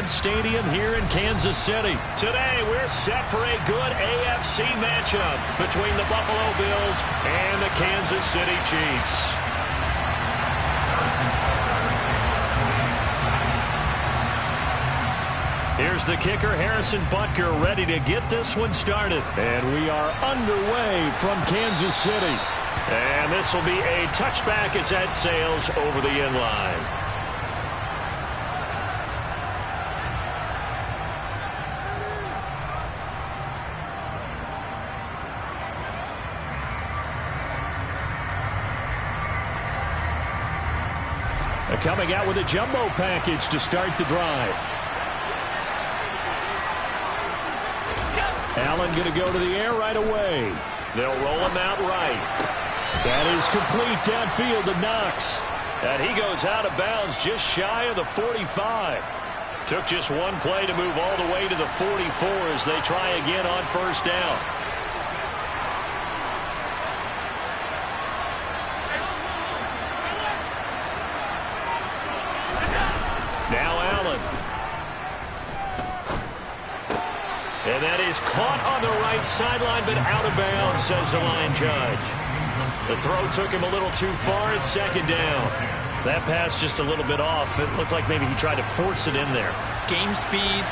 Med Stadium here in Kansas City. Today, we're set for a good AFC matchup between the Buffalo Bills and the Kansas City Chiefs. Here's the kicker, Harrison Butker, ready to get this one started. And we are underway from Kansas City. And this will be a touchback as that sails over the end line. Coming out with a jumbo package to start the drive. Allen going to go to the air right away. They'll roll him out right. That is complete downfield to Knox. And he goes out of bounds just shy of the 45. Took just one play to move all the way to the 44 as they try again on first down. Now Allen. And that is caught on the right sideline, but out of bounds, says the line judge. The throw took him a little too far at second down. That pass just a little bit off. It looked like maybe he tried to force it in there. Game speed,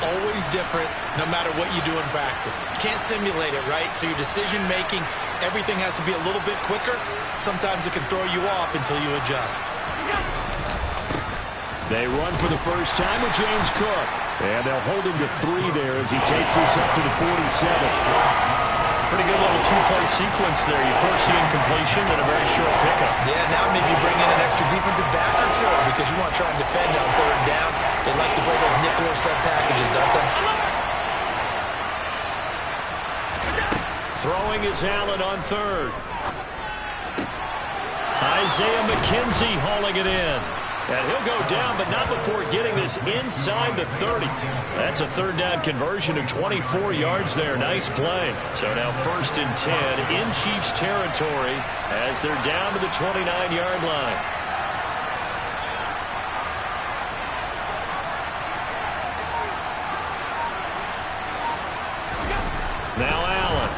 always different, no matter what you do in practice. You can't simulate it, right? So your decision-making, everything has to be a little bit quicker. Sometimes it can throw you off until you adjust. They run for the first time with James Cook. And they'll hold him to 3 there as he takes this up to the 47. Pretty good little two-play sequence there. You first see incompletion, then a very short pickup. Yeah, now maybe bring in an extra defensive back or two because you want to try and defend on third down. They like to play those nickel or sub packages, don't they? Throwing is Allen on third. Isaiah McKenzie hauling it in. And he'll go down, but not before getting this inside the 30. That's a third down conversion of 24 yards there. Nice play. So now 1st and 10 in Chiefs territory as they're down to the 29-yard line. Now Allen.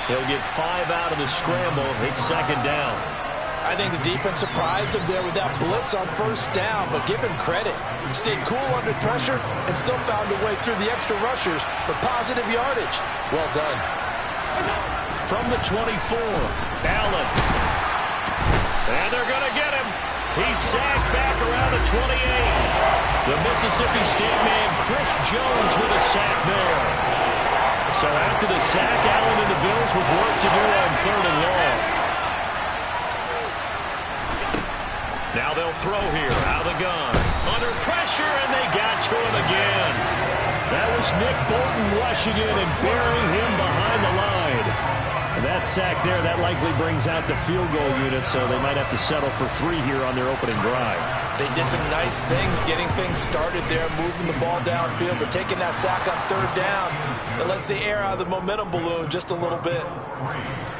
He'll get 5 out of the scramble. It's second down. I think the defense surprised him there with that blitz on first down, but give him credit. He stayed cool under pressure and still found a way through the extra rushers for positive yardage. Well done. From the 24, Allen. And they're going to get him. He's sacked back around the 28. The Mississippi State man, Chris Jones, with a sack there. So after the sack, Allen and the Bills with work to do on 3rd and long. Now they'll throw here, out of the gun. Under pressure, and they got to him again. That was Nick Bolton rushing in and burying him behind the line. And that sack there, that likely brings out the field goal unit, so they might have to settle for 3 here on their opening drive. They did some nice things, getting things started there, moving the ball downfield, but taking that sack on 3rd down, it lets the air out of the momentum balloon just a little bit.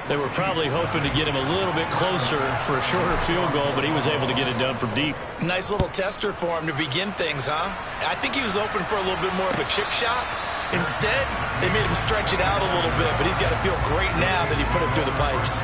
They were probably hoping to get him a little bit closer for a shorter field goal, but he was able to get it done from deep. Nice little tester for him to begin things, huh? I think he was open for a little bit more of a chip shot. Instead, they made him stretch it out a little bit, but he's got to feel great now that he put it through the pipes.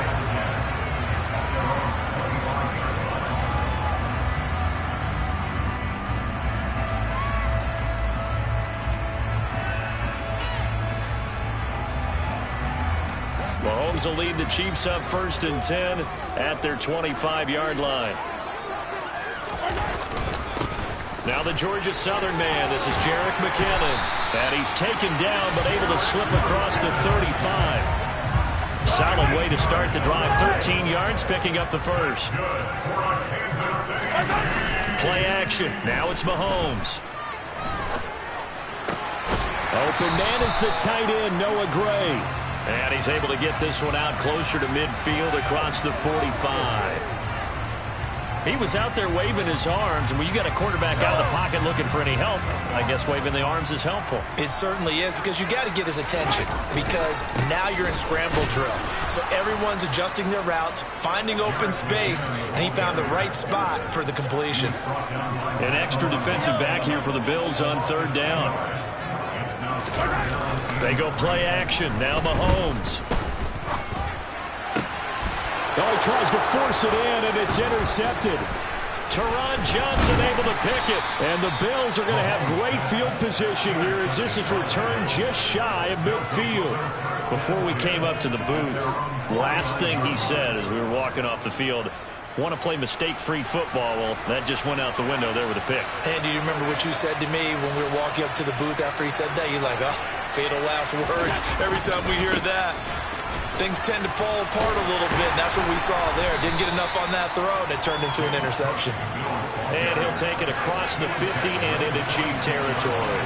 Mahomes will lead the Chiefs up 1st and 10 at their 25-yard line. Now the Georgia Southern man. This is Jerick McKinnon. And he's taken down but able to slip across the 35. Solid way to start the drive. 13 yards, picking up the first. Play action. Now it's Mahomes. Open man is the tight end, Noah Gray. And he's able to get this one out closer to midfield across the 45. He was out there waving his arms, and when you got a quarterback out of the pocket looking for any help, I guess waving the arms is helpful. It certainly is, because you got to get his attention, because now you're in scramble drill. So everyone's adjusting their routes, finding open space, and he found the right spot for the completion. An extra defensive back here for the Bills on 3rd down. They go play action. Now Mahomes. Oh, he tries to force it in, and it's intercepted. Teron Johnson able to pick it. And the Bills are going to have great field position here as this is returned just shy of midfield. Before we came up to the booth, last thing he said as we were walking off the field, want to play mistake-free football. Well, that just went out the window there with a pick. And do you remember what you said to me when we were walking up to the booth after he said that? You're like, oh, fatal last words. Every time we hear that, things tend to fall apart a little bit, and that's what we saw there. Didn't get enough on that throw, and it turned into an interception. And he'll take it across the 50 and into Chief territory.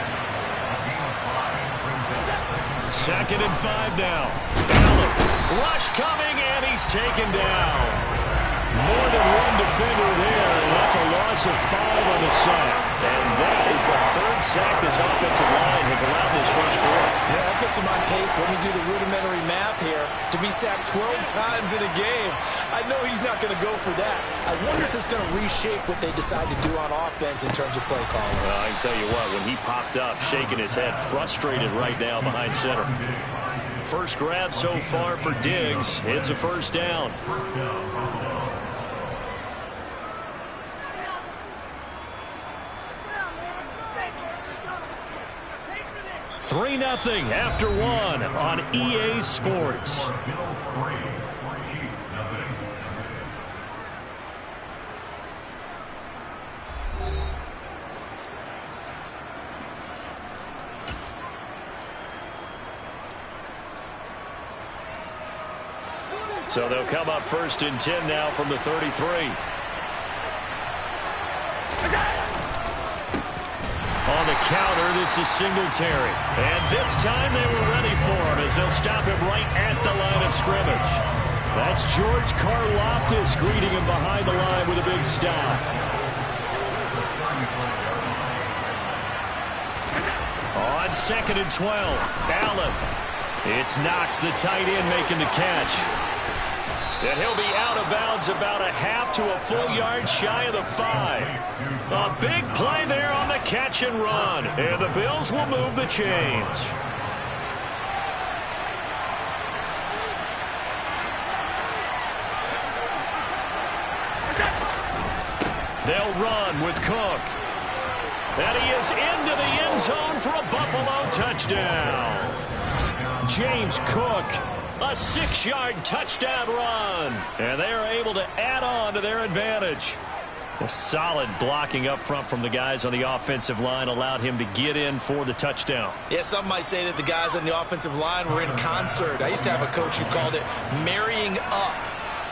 2nd and 5 now. Allen, rush coming, and he's taken down. More than one defender there, and that's a loss of 5 on the sack. And that is the 3rd sack this offensive line has allowed this first quarter. Yeah, that puts him on pace. Let me do the rudimentary math here. To be sacked 12 times in a game, I know he's not going to go for that. I wonder if it's going to reshape what they decide to do on offense in terms of play calling. Well, I can tell you what, when he popped up, shaking his head, frustrated right now behind center. First grab so far for Diggs. It's a 1st down. 3-0 after 1 on EA Sports. So they'll come up 1st and 10 now from the 33. On the counter, this is Singletary. And this time they were ready for him as they'll stop him right at the line of scrimmage. That's George Karlaftis greeting him behind the line with a big stop. On 2nd and 12, Allen. It's Knox, the tight end, making the catch. And he'll be out of bounds about a half to a full yard shy of the 5. A big play there on the catch and run. And the Bills will move the chains. They'll run with Cook. And he is into the end zone for a Buffalo touchdown. James Cook. A 6-yard touchdown run. And they are able to add on to their advantage. A solid blocking up front from the guys on the offensive line allowed him to get in for the touchdown. Yeah, some might say that the guys on the offensive line were in concert. I used to have a coach who called it marrying up.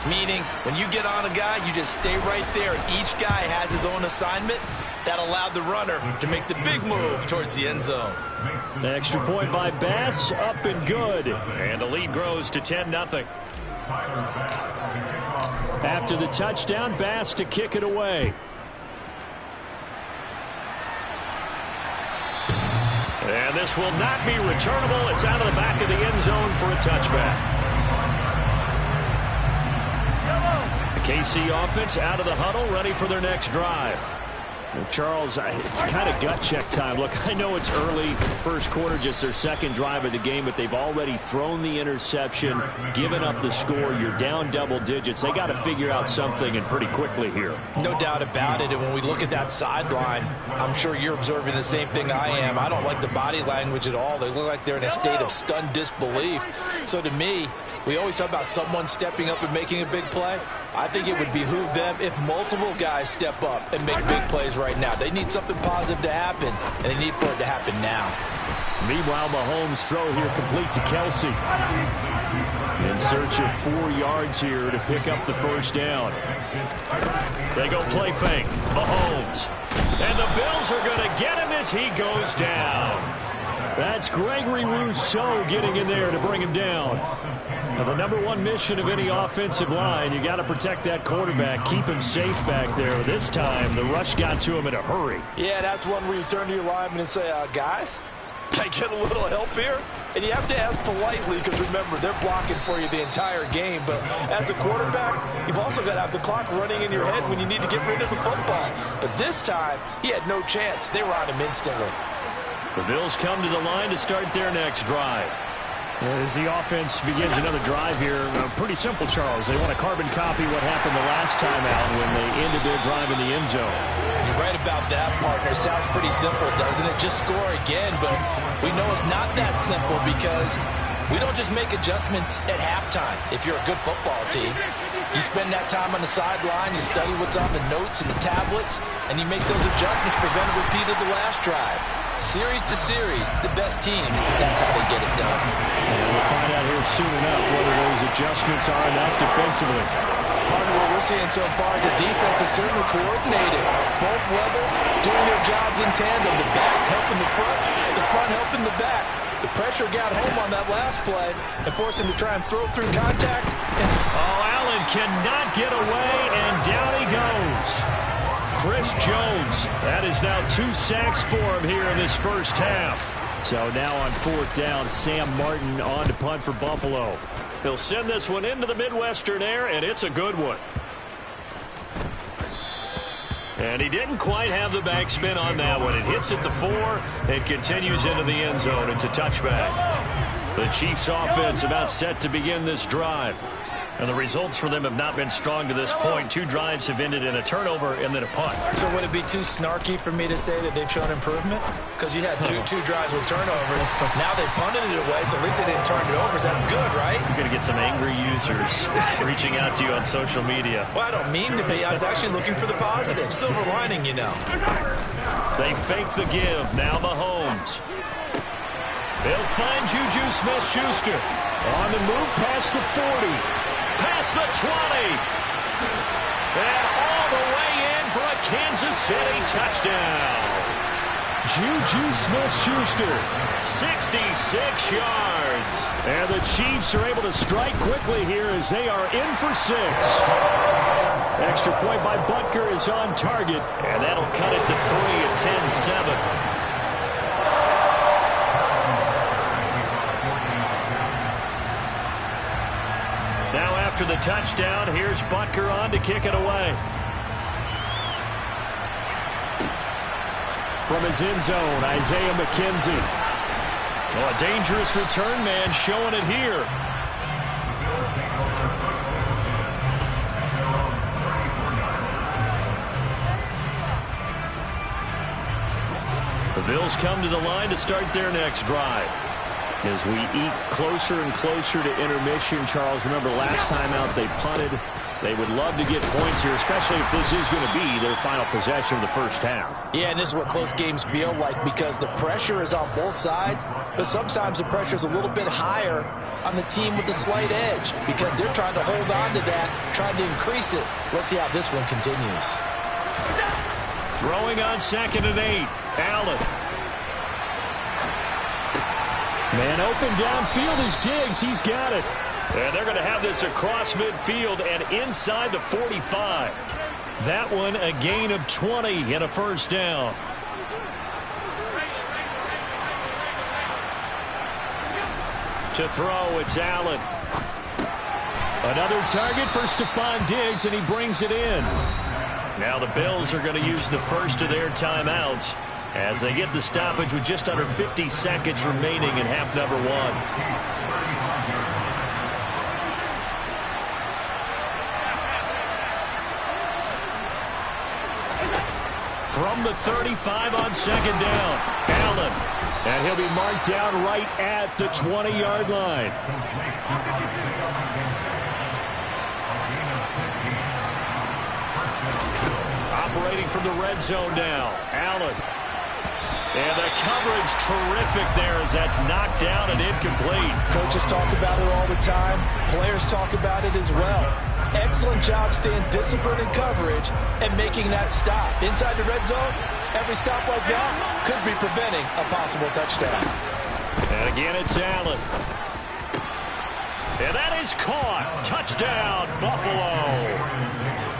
Meaning, when you get on a guy, you just stay right there. Each guy has his own assignment. That allowed the runner to make the big move towards the end zone. The extra point by Bass, up and good. And the lead grows to 10-0. After the touchdown, Bass to kick it away. And this will not be returnable. It's out of the back of the end zone for a touchback. The KC offense out of the huddle, ready for their next drive. Well, Charles, it's kind of gut check time. Look, I know it's early, first quarter, just their 2nd drive of the game, but they've already thrown the interception, given up the score. You're down double digits. They got to figure out something, and pretty quickly here. No doubt about it, and when we look at that sideline, I'm sure you're observing the same thing I am. I don't like the body language at all. They look like they're in a state of stunned disbelief. So to me, we always talk about someone stepping up and making a big play. I think it would behoove them if multiple guys step up and make big plays right now. They need something positive to happen, and they need for it to happen now. Meanwhile, Mahomes' throw here complete to Kelsey. In search of 4 yards here to pick up the 1st down. They go play fake. Mahomes. And the Bills are going to get him as he goes down. That's Gregory Rousseau getting in there to bring him down. Now, the number one mission of any offensive line, you got to protect that quarterback, keep him safe back there. This time, the rush got to him in a hurry. Yeah, that's one where you turn to your lineman and say, guys, can I get a little help here? And you have to ask politely because, remember, they're blocking for you the entire game. But as a quarterback, you've also got to have the clock running in your head when you need to get rid of the football. But this time, he had no chance. They were on him instantly. The Bills come to the line to start their next drive. As the offense begins another drive here, pretty simple, Charles. They want to carbon copy what happened the last time out when they ended their drive in the end zone. You're right about that, partner. Sounds pretty simple, doesn't it? Just score again, but we know it's not that simple because we don't just make adjustments at halftime if you're a good football team. You spend that time on the sideline, you study what's on the notes and the tablets, and you make those adjustments, prevent a repeat of the last drive. Series to series, the best teams, that's how they get it done. And we'll find out here soon enough whether those adjustments are enough defensively. Partner, what we're seeing so far is the defense is certainly coordinated. Both levels doing their jobs in tandem. The back helping the front helping the back. The pressure got home on that last play and forced him to try and throw through contact. Allen cannot get away, and down he goes. Chris Jones, that is now 2 sacks for him here in this first half. So now on 4th down, Sam Martin on to punt for Buffalo. He'll send this one into the Midwestern air, and it's a good one. And he didn't quite have the backspin on that one. It hits at the 4 and continues into the end zone. It's a touchback. The Chiefs offense about set to begin this drive. And the results for them have not been strong to this point. 2 drives have ended in a turnover and then a punt. So would it be too snarky for me to say that they've shown improvement? Because you had two drives with turnovers. Now they punted it away, so at least they didn't turn it over. So that's good, right? You're going to get some angry users reaching out to you on social media. Well, I don't mean to be. I was actually looking for the positive. Silver lining, you know. They fake the give. Now Mahomes. They'll find Juju Smith-Schuster. On the move past the 40. Past the 20. And all the way in for a Kansas City touchdown. Juju Smith-Schuster, 66 yards. And the Chiefs are able to strike quickly here as they are in for 6. Extra point by Butker is on target, and that'll cut it to 3 at 10-7. Now after the touchdown, here's Butker on to kick it away. From his end zone, Isaiah McKenzie. Oh, a dangerous return man showing it here. The Bills come to the line to start their next drive. As we eat closer and closer to intermission, Charles, remember last time out they punted. They would love to get points here, especially if this is going to be their final possession of the first half. Yeah, and this is what close games feel like because the pressure is on both sides, but sometimes the pressure is a little bit higher on the team with the slight edge because they're trying to hold on to that, trying to increase it. Let's see how this one continues. Throwing on 2nd and 8. Allen. Man open downfield is Diggs. He's got it. And they're going to have this across midfield and inside the 45. That one a gain of 20 and a first down. To throw, it's Allen. Another target for Stephon Diggs, and he brings it in. Now the Bills are going to use the first of their timeouts as they get the stoppage with just under 50 seconds remaining in half number 1. From the 35 on 2nd down, Allen. And he'll be marked down right at the 20-yard line. Operating from the red zone now, Allen. And the coverage terrific there as that's knocked down and incomplete. Coaches talk about it all the time. Players talk about it as well. Excellent job staying disciplined in coverage and making that stop. Inside the red zone, every stop like that could be preventing a possible touchdown. And again, it's Allen. And that is caught. Touchdown, Buffalo.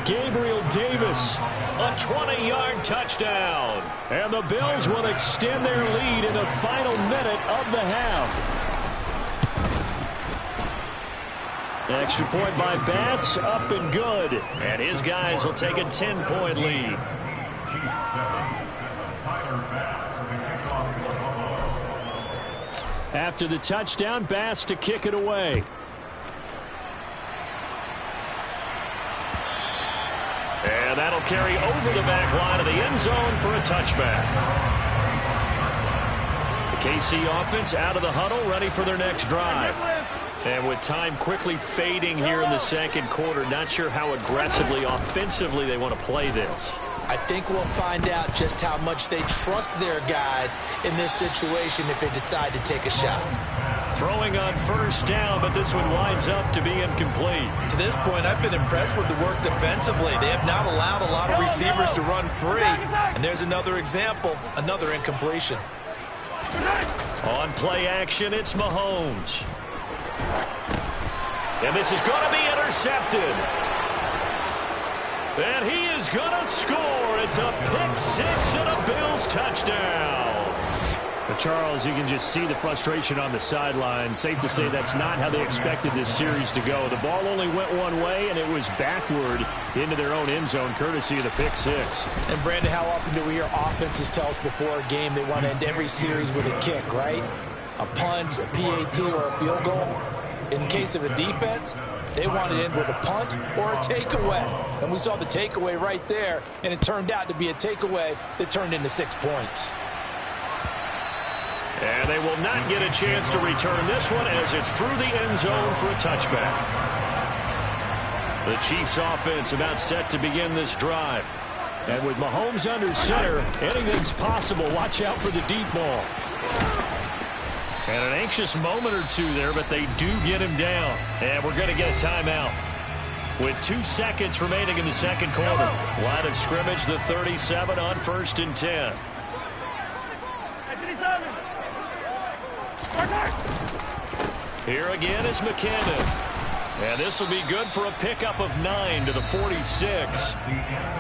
Gabriel Davis, a 20-yard touchdown. And the Bills will extend their lead in the final minute of the half. Extra point by Bass, up and good. And his guys will take a 10-point lead. After the touchdown, Bass to kick it away. And that'll carry over the back line of the end zone for a touchback. The KC offense out of the huddle, ready for their next drive. And with time quickly fading here in the second quarter, not sure how aggressively, offensively they want to play this. I think we'll find out just how much they trust their guys in this situation if they decide to take a shot. Throwing on first down, but this one winds up to be incomplete. To this point, I've been impressed with the work defensively. They have not allowed a lot of receivers to run free. And there's another example, another incompletion. On play action, it's Mahomes. And this is going to be intercepted. And he is going to score. It's a pick six and a Bills touchdown. But Charles, you can just see the frustration on the sideline. Safe to say that's not how they expected this series to go. The ball only went one way, and it was backward into their own end zone, courtesy of the pick six. And, Brandon, how often do we hear offenses tell us before a game they want to end every series with a kick, right? A punt, a PAT, or a field goal. In case of a defense, they want to end with a punt or a takeaway. And we saw the takeaway right there, and it turned out to be a takeaway that turned into 6 points. And they will not get a chance to return this one as it's through the end zone for a touchback. The Chiefs offense about set to begin this drive. And with Mahomes under center, anything's possible. Watch out for the deep ball. And an anxious moment or two there, but they do get him down. And we're going to get a timeout. With 2 seconds remaining in the second quarter. Line of scrimmage, the 37 on 1st and 10. Here again is McKinnon. And this will be good for a pickup of 9 to the 46.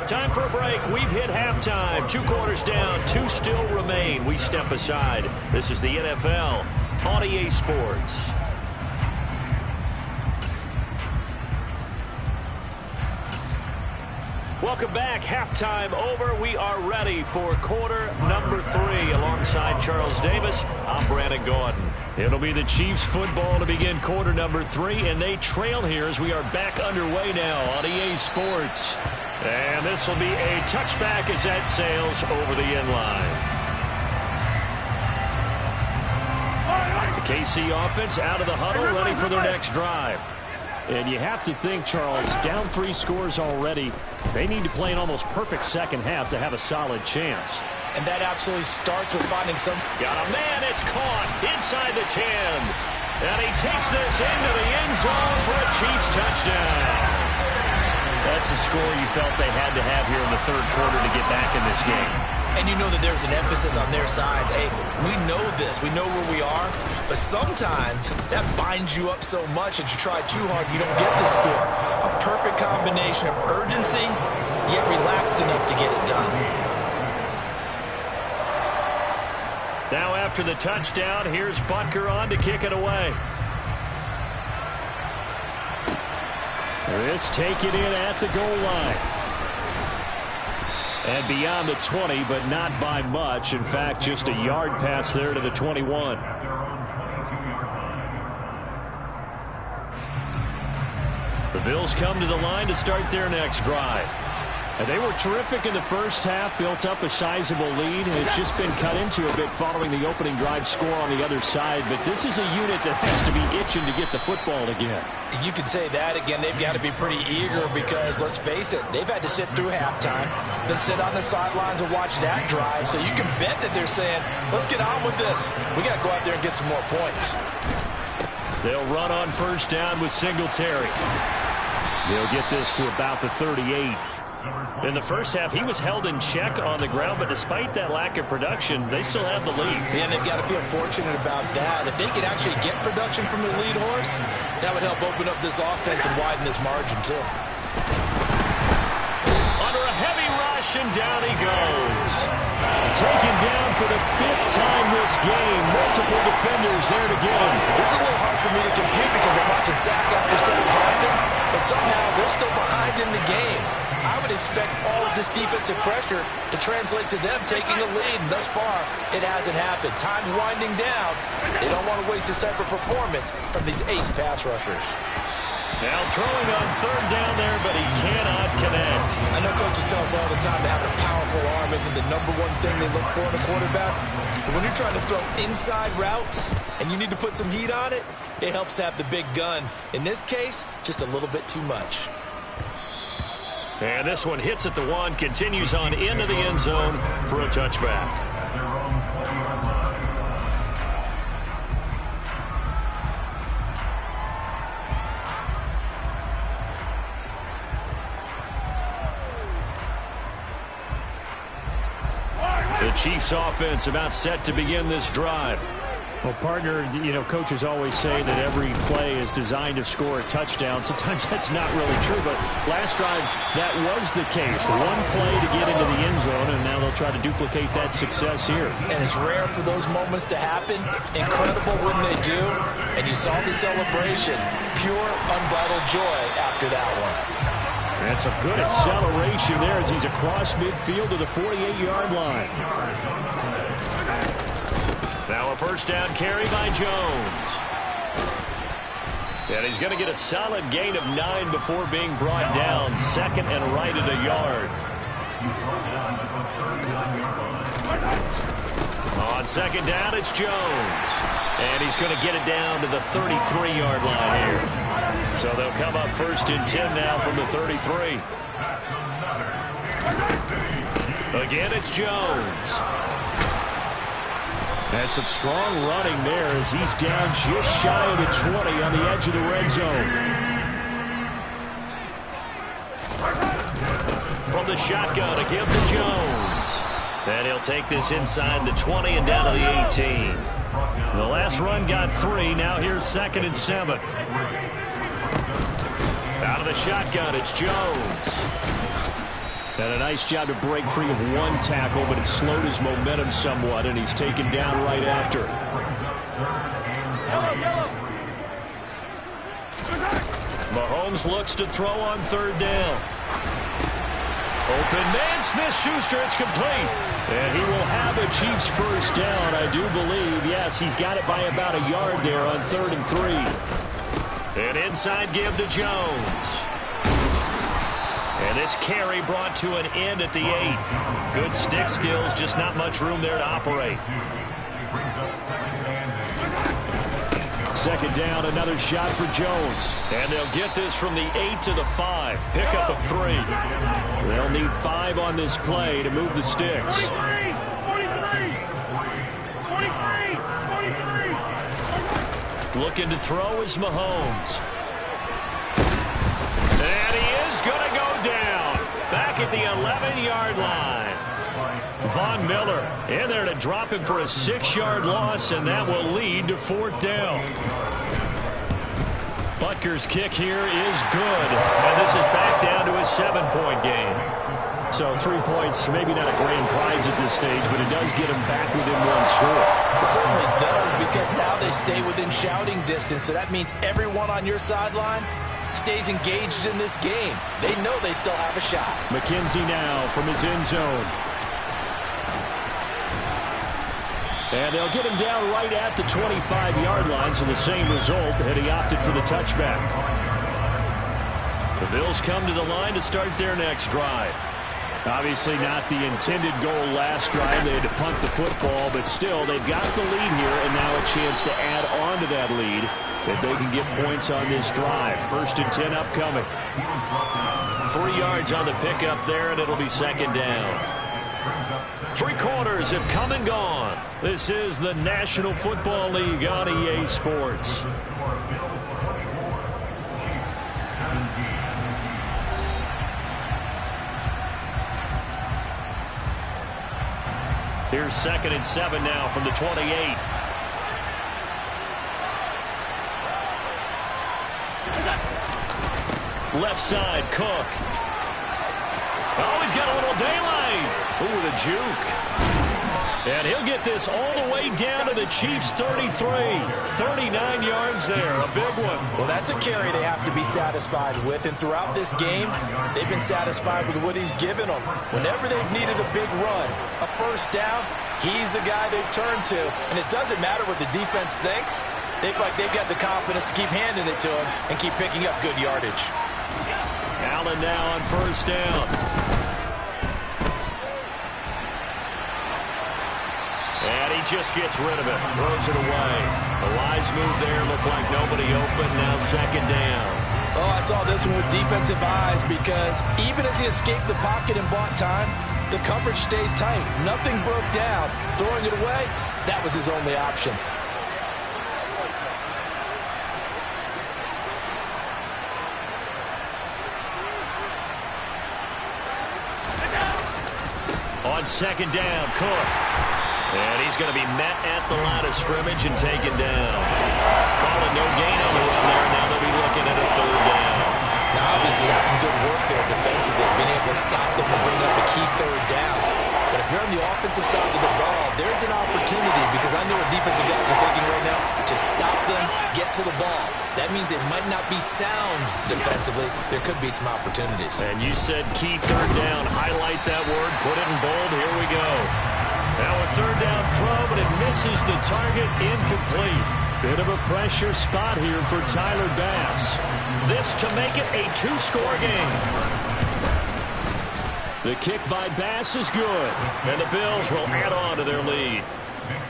Time for a break. We've hit halftime. 2 quarters down. 2 still remain. We step aside. This is the NFL on EA Sports. Welcome back. Halftime over. We are ready for quarter number 3. Alongside Charles Davis, I'm Brandon Gordon. It'll be the Chiefs football to begin quarter number 3, and they trail here as we are back underway now on EA Sports. And this will be a touchback as that sails over the end line. The KC offense out of the huddle, ready for their next drive. And you have to think, Charles, down 3 scores already. They need to play an almost perfect second half to have a solid chance. And that absolutely starts with finding some... Got a man, it's caught inside the 10. And he takes this into the end zone for a Chiefs touchdown. That's a score you felt they had to have here in the third quarter to get back in this game. And you know that there's an emphasis on their side. Hey, we know this. We know where we are. But sometimes that binds you up so much that you try too hard, you don't get the score. A perfect combination of urgency, yet relaxed enough to get it done. Now after the touchdown, here's Butker on to kick it away. This take it in at the goal line. And beyond the 20, but not by much. In fact, just a yard pass there to the 21. The Bills come to the line to start their next drive. And they were terrific in the first half, built up a sizable lead, and it's just been cut into a bit following the opening drive score on the other side. But this is a unit that has to be itching to get the football again. You could say that again. They've got to be pretty eager because, let's face it, they've had to sit through halftime, then sit on the sidelines and watch that drive. So you can bet that they're saying, let's get on with this. We got to go out there and get some more points. They'll run on first down with Singletary. They'll get this to about the 38. In the first half, he was held in check on the ground, but despite that lack of production, they still have the lead. And they've got to feel fortunate about that. If they could actually get production from their lead horse, that would help open up this offense and widen this margin, too. Under a heavy rush, and down he goes. Taken down for the 5th time this game. Multiple defenders there to get him. This is a little hard for me to compute because I'm watching sack after sack happen, but somehow they're still behind in the game. I would expect all of this defensive pressure to translate to them taking a lead, and thus far, it hasn't happened. Time's winding down. They don't want to waste this type of performance from these ace pass rushers. Now throwing on 3rd down there, but he cannot connect. I know coaches tell us all the time that having a powerful arm isn't the #1 thing they look for in a quarterback. But when you're trying to throw inside routes and you need to put some heat on it, it helps have the big gun. In this case, just a little bit too much. And this one hits at the 1, continues on into the end zone for a touchback. The Chiefs offense about set to begin this drive. Well, partner, you know, coaches always say that every play is designed to score a touchdown. Sometimes that's not really true, but last drive, that was the case. One play to get into the end zone, and now they'll try to duplicate that success here. And it's rare for those moments to happen. Incredible when they do. And you saw the celebration. Pure, unbridled joy after that one. That's a good acceleration there as he's across midfield to the 48-yard line. Now a 1st down carry by Jones. And he's going to get a solid gain of 9 before being brought down. 2nd and right at a yard. On 2nd down, it's Jones. And he's going to get it down to the 33-yard line here. So they'll come up 1st and 10 now from the 33. Again, it's Jones. Has some strong running there as he's down just shy of the 20 on the edge of the red zone. From the shotgun, a give to Jones. And he'll take this inside the 20 and down to the 18. The last run got 3. Now here's 2nd and 7. Out of the shotgun, it's Jones. And a nice job to break free of 1 tackle, but it slowed his momentum somewhat, and he's taken down right after. Mahomes looks to throw on 3rd down. Open man, Smith-Schuster, it's complete. And he will have a Chiefs 1st down, I do believe. Yes, he's got it by about a yard there on 3rd and 3. An inside give to Jones. And this carry brought to an end at the 8. Good stick skills, just not much room there to operate. 2nd down, another shot for Jones. And they'll get this from the 8 to the 5. Pickup of 3. They'll need 5 on this play to move the sticks. 43. Looking to throw is Mahomes. And he is going to go down. Back at the 11-yard line. Von Miller in there to drop him for a 6-yard loss, and that will lead to 4th down. Butker's kick here is good, and this is back down to a 7-point game. So 3 points, maybe not a grand prize at this stage, but it does get them back within 1 score. It certainly does, because now they stay within shouting distance, so that means everyone on your sideline stays engaged in this game. They know they still have a shot. McKenzie now from his end zone. And they'll get him down right at the 25-yard line, so the same result, had he opted for the touchback. The Bills come to the line to start their next drive. Obviously not the intended goal last drive. They had to punt the football, but still, they've got the lead here, and now a chance to add on to that lead if they can get points on this drive. 1st and 10 upcoming. 3 yards on the pickup there, and it'll be 2nd down. 3 quarters have come and gone. This is the National Football League on EA Sports. Here's 2nd and 7 now from the 28. Left side, Cook. Oh, he's got a little daylight. Ooh, the juke. And he'll get this all the way down to the Chiefs' 33. 39 yards there, a big one. Well, that's a carry they have to be satisfied with. And throughout this game, they've been satisfied with what he's given them. Whenever they've needed a big run, a first down, he's the guy they've turned to. And it doesn't matter what the defense thinks. They've got the confidence to keep handing it to him and keep picking up good yardage. Allen now on first down. And he just gets rid of it. Throws it away. A wise move there. Looked like nobody open. Now 2nd down. Oh, I saw this one with defensive eyes because even as he escaped the pocket and bought time, the coverage stayed tight. Nothing broke down. Throwing it away, that was his only option. On 2nd down, Cook. And he's going to be met at the line of scrimmage and taken down. Calling no gain on the run there. Now they'll be looking at a 3rd down. Now, obviously, that's some good work there defensively, being able to stop them and bring up a key 3rd down. But if you're on the offensive side of the ball, there's an opportunity because I know what defensive guys are thinking right now. Just stop them, get to the ball. That means it might not be sound defensively. There could be some opportunities. And you said key 3rd down. Highlight that word. Put it in bold. Here we go. Now a 3rd down throw, but it misses the target. Incomplete. Bit of a pressure spot here for Tyler Bass. This to make it a 2-score game. The kick by Bass is good. And the Bills will add on to their lead.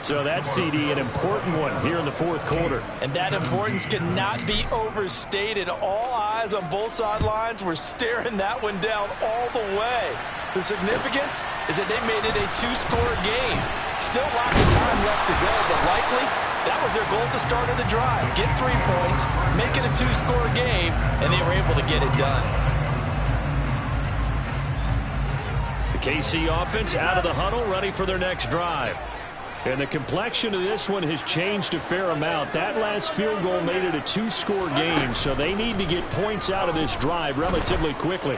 So that CD, an important one here in the 4th quarter. And that importance cannot be overstated. All eyes on both sidelines were staring that one down all the way. The significance is that they made it a 2-score game. Still lots of time left to go, but likely that was their goal at the start of the drive. Get 3 points, make it a 2-score game, and they were able to get it done. The KC offense out of the huddle, ready for their next drive. And the complexion of this one has changed a fair amount. That last field goal made it a 2-score game, so they need to get points out of this drive relatively quickly.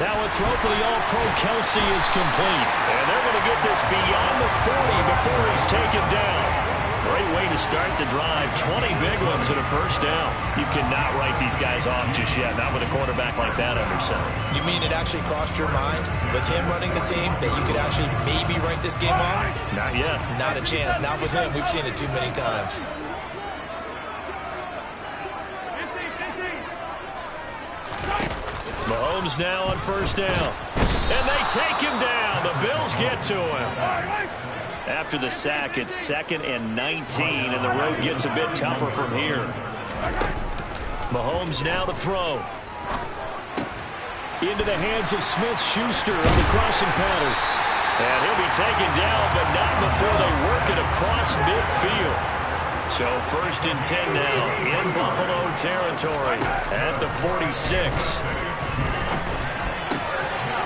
Now a throw for the All-Pro Kelsey is complete. And they're going to get this beyond the 40 before he's taken down. Great way to start the drive. 20 big ones and a first down. You cannot write these guys off just yet. Not with a quarterback like that under center. You mean it actually crossed your mind with him running the team that you could actually maybe write this game off? Not yet. Not a chance. Not with him. We've seen it too many times. Mahomes now on first down. And they take him down. The Bills get to him. After the sack, it's 2nd and 19, and the road gets a bit tougher from here. Mahomes now to throw. Into the hands of Smith-Schuster of the crossing pattern. And he'll be taken down, but not before they work it across midfield. So 1st and 10 now in Buffalo territory at the 46.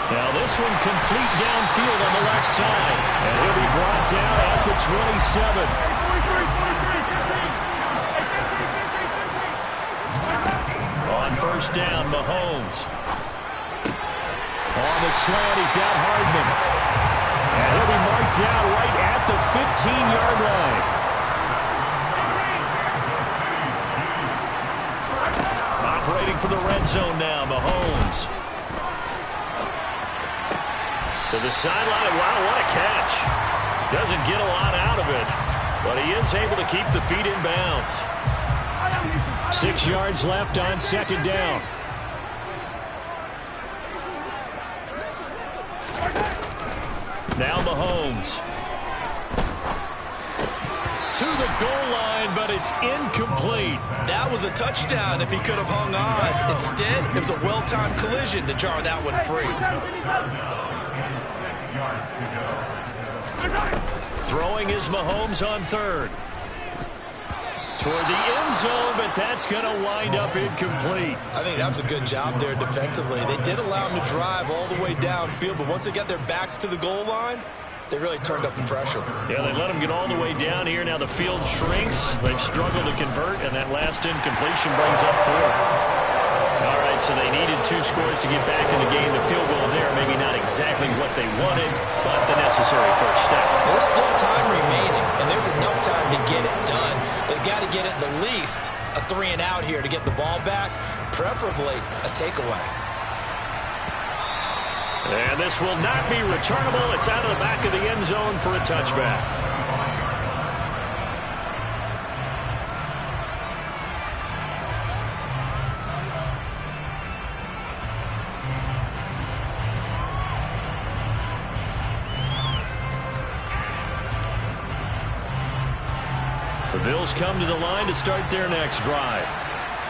Now this one complete downfield on the left side. And he'll be brought down at the 27. On first down, Mahomes. On the slant, he's got Hardman. And he'll be marked down right at the 15-yard line. Operating for the red zone now, Mahomes. To the sideline. Wow, what a catch. Doesn't get a lot out of it, but he is able to keep the feet in bounds. 6 yards left on 2nd down. Now Mahomes. To the goal line, but it's incomplete. That was a touchdown if he could have hung on. Instead, it was a well-timed collision to jar that one free. Throwing is Mahomes on 3rd. Toward the end zone, but that's going to wind up incomplete. I think that was a good job there defensively. They did allow him to drive all the way downfield, but once they got their backs to the goal line, They really turned up the pressure. Yeah, they let them get all the way down here. Now the field shrinks. They've struggled to convert, and that last incompletion brings up fourth. All right, so they needed 2 scores to get back in the game. The field goal there, maybe not exactly what they wanted, but the necessary first step. There's still time remaining, and there's enough time to get it done. They've got to get it the least a 3-and-out here to get the ball back, preferably a takeaway. And this will not be returnable. It's out of the back of the end zone for a touchback. The Bills come to the line to start their next drive.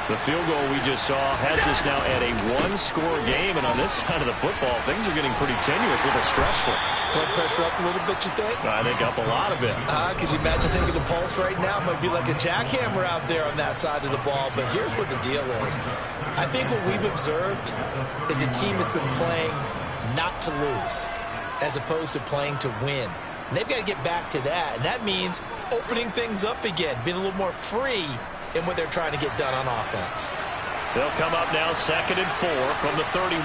The field goal we just saw has us now at a 1-score game, and on this side of the football, things are getting pretty tenuous, a little stressful. Blood pressure up a little bit, you think? I think up a lot of it. Could you imagine taking the pulse right now? It might be like a jackhammer out there on that side of the ball, but here's what the deal is. I think what we've observed is a team that's been playing not to lose as opposed to playing to win. And they've got to get back to that, and that means opening things up again, being a little more free in what they're trying to get done on offense. They'll come up now 2nd and 4 from the 31.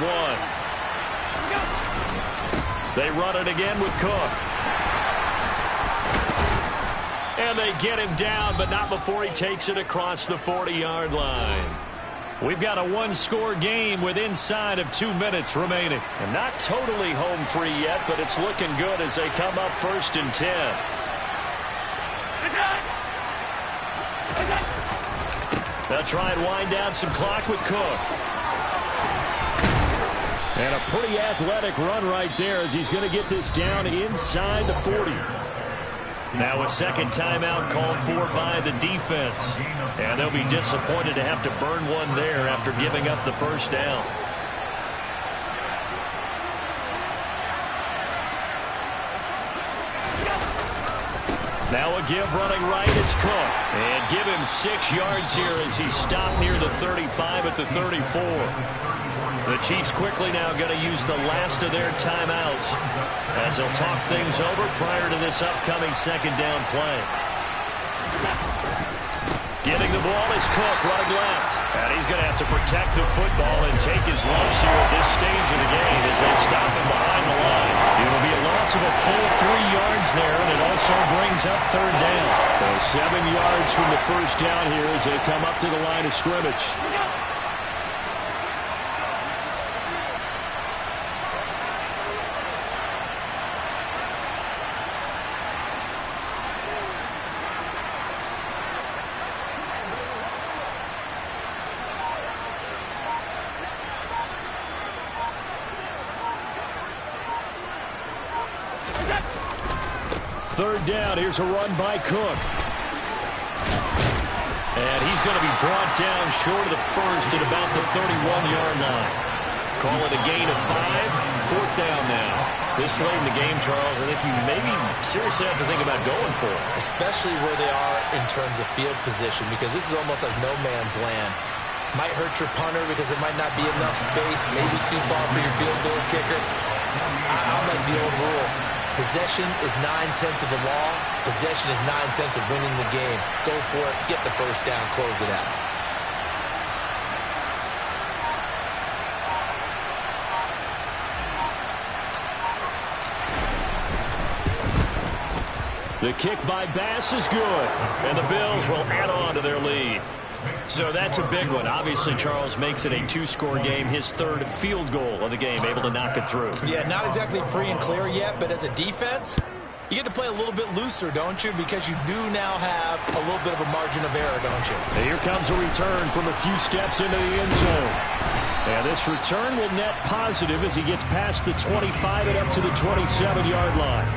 They run it again with Cook. And they get him down, but not before he takes it across the 40-yard line. We've got a 1-score game with inside of 2 minutes remaining. And not totally home free yet, but it's looking good as they come up 1st and 10. They'll try and wind down some clock with Cook. And a pretty athletic run right there as he's going to get this down inside the 40. Now a second timeout called for by the defense. And they'll be disappointed to have to burn one there after giving up the first down. Now a give running right, it's Cook. And give him 6 yards here as he stopped near the 35 at the 34. The Chiefs quickly now going to use the last of their timeouts as they'll talk things over prior to this upcoming second down play. Getting the ball is Cook running left. And he's going to have to protect the football and take his lumps here at this stage of the game as they stop him behind the line. It will be a loss of a full 3 yards there, and it also brings up 3rd down. So 7 yards from the first down here as they come up to the line of scrimmage. Third down, here's a run by Cook. And he's going to be brought down short of the first at about the 31-yard line. Call it a gain of 5, 4th down now. This late in the game, Charles, I think you maybe seriously have to think about going for it. Especially where they are in terms of field position, because this is almost like no man's land. Might hurt your punter because there might not be enough space, maybe too far for your field goal kicker. I like the old rule. Possession is 9/10 of the law. Possession is 9/10 of winning the game. Go for it. Get the first down. Close it out. The kick by Bass is good. And the Bills will add on to their lead. So that's a big one. Obviously, Charles makes it a 2-score game. His 3rd field goal of the game, able to knock it through. Yeah, not exactly free and clear yet, but as a defense, you get to play a little bit looser, don't you? Because you do now have a little bit of a margin of error, don't you? And here comes a return from a few steps into the end zone. And this return will net positive as he gets past the 25 and up to the 27-yard line.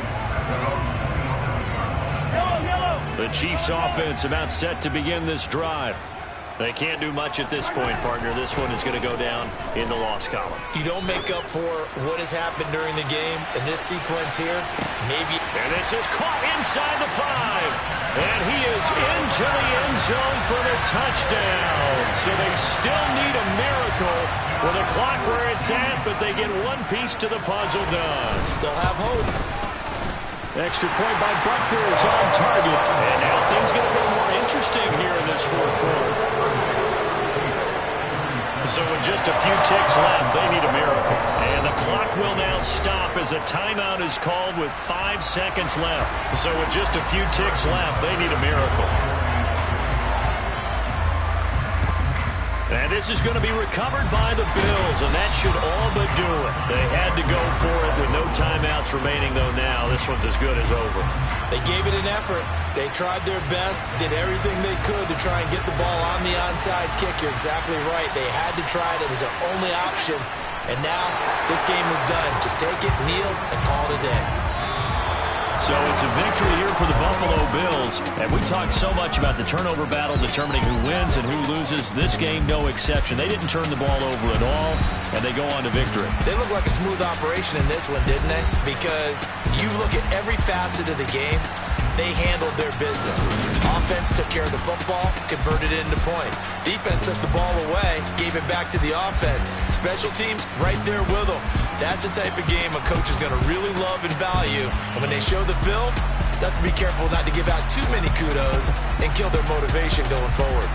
The Chiefs offense about set to begin this drive. They can't do much at this point, partner. This one is going to go down in the loss column. You don't make up for what has happened during the game in this sequence here. Maybe. And this is caught inside the 5. And he is into the end zone for the touchdown. So they still need a miracle with the clock where it's at, but they get one piece to the puzzle done. Still have hope. Extra point by Butker is on target. And now things get a little more interesting here in this fourth quarter. So with just a few ticks left, they need a miracle. And the clock will now stop as a timeout is called with 5 seconds left. So with just a few ticks left, they need a miracle. And this is going to be recovered by the Bills, and that should all but do it. They had to go for it with no timeouts remaining, though now this one's as good as over. They gave it an effort. They tried their best, did everything they could to try and get the ball on the onside kick. You're exactly right. They had to try it. It was their only option. And now this game is done. Just take it, kneel, and call it a day. So it's a victory here for the Buffalo Bills. And we talked so much about the turnover battle determining who wins and who loses. This game, no exception. They didn't turn the ball over at all, and they go on to victory. They look like a smooth operation in this one, didn't they? Because you look at every facet of the game, they handled their business. Offense took care of the football, converted it into points. Defense took the ball away, gave it back to the offense. Special teams right there with them. That's the type of game a coach is going to really love and value. And when they show the film, they have to be careful not to give out too many kudos and kill their motivation going forward.